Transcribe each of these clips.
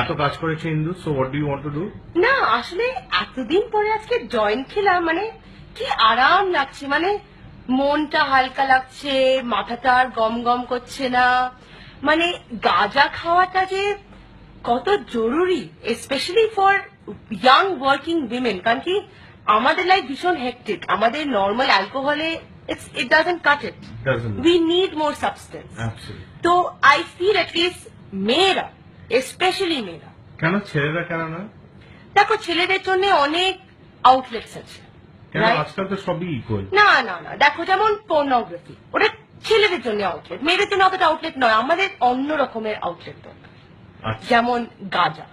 এত কাজ করেছে Indu, so what do you want to do? না আসলে এতদিন পরে আজকে জয়েন্ট খেলাম, মানে কি আরাম লাগছে, মানে মনটা হালকা লাগছে, মাথাটা আর গম গম করছে না। মানে গাঁজা খাওয়াটা যে কত জরুরি, specially for young working women, কারণ কি আমাদের লাইফ ভীষণ হেক্টিক, আমাদের নর্মাল অ্যালকোহলে it doesn't cut it, we need more substance. তো আই ফিল অ্যাটলিস্ট মেয়েরা, স্পেশালি মেয়েরা, কেন ছেলেরা কেন না? দেখো ছেলেদের জন্য অনেক আউটলেটস আছে, আজকাল তো সবই ইকুয়াল। না না না, দেখো যেমন পর্নোগ্রাফি, ওটা ছেলেদের জন্য আউটলেট, মেয়েদের জন্য অতটা আউটলেট নয়। আমাদের অন্য রকমের আউটলেট দরকার, যেমন গাঁজা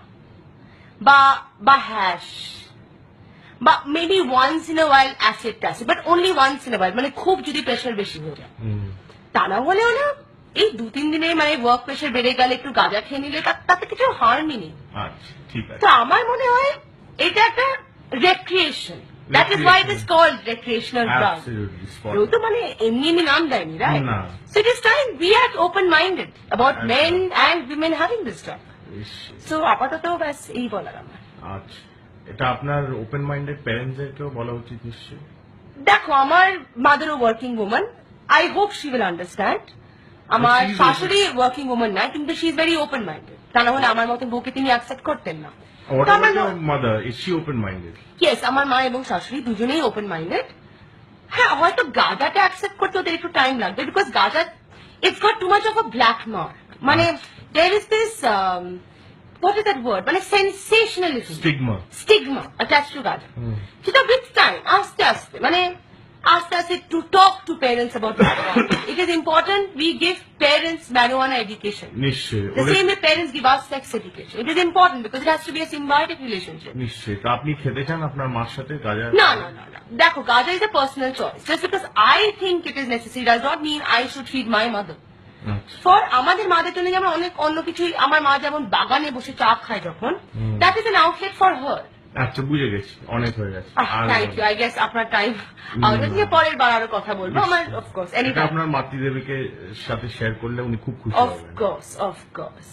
বা হ্যাশ বা maybe once in a while acid ট্যাসিড, but only once in a while, মানে খুব যদি প্রেশার বেশি হয়ে যায়। তা না হলেও না এই 2-3 দিনে মানে ওয়ার্ক প্রেশার বেড়ে গেলে একটু গাঁজা খেয়ে নিলে তাতে কিছু হার্মই নেই। তো আমার মনে হয় এটা একটা recreation, that is why it is called recreational drug. কেউ তো মানে এমনি নাম দেয়নি, right? So it is time we are open minded about men and women having this drug. So আপাতত ব্যাস এই বলার আমার। আচ্ছা, এটা আপনার ওপেন মাইন্ডেড প্যারেন্টসদেরকেও বলা উচিত নিশ্চয়ই। দেখো আমার মাদারও working woman, I hope she will understand. আমার শাশুড়ি ওয়ার্কিং ওম্যান না, কিন্তু she is very open minded, তা না হলে আমার মতন বউকে তিনি অ্যাকসেপ্ট করতেন না। আমার মা এবং শাশুড়ি দুজনেই ওপেন মাইন্ডেড। হ্যাঁ, হয়তো গাঁজাটা অ্যাকসেপ্ট করতে ওদের একটু টাইম লাগবে, because ganja it's got too much of a black mark, মানে there is this what is that word, মানে sensationalism, stigma attached to গাঁজা, সেটা with time আস্তে আস্তে মানে asked us to talk to parents about marijuana. It is important we give parents marijuana education. The same way parents give us sex education. It is important because it has to be a symbiotic relationship. তো আপনি খেতে চান আপনার মার সাথে গাঁজা? না না না না, দেখো গাঁজা is a personal choice. Just because I think it is necessary does not mean I should feed my mother. For আমাদের মাদের জন্য যেমন অনেক অন্য কিছু, আমার মা যেমন বাগানে বসে চা খায় যখন, that is an outlet for her. আচ্ছা, বুঝে গেছি, অনেক হয়ে গেছে। থ্যাংক ইউ, আই গেস আপনার টাইম পরের বার আরো কথা বলবো। আমার অফকোর্স এটা আপনার মাতৃদেবীকে সাথে শেয়ার করলে উনি খুব খুশি হবেন। অফকোর্স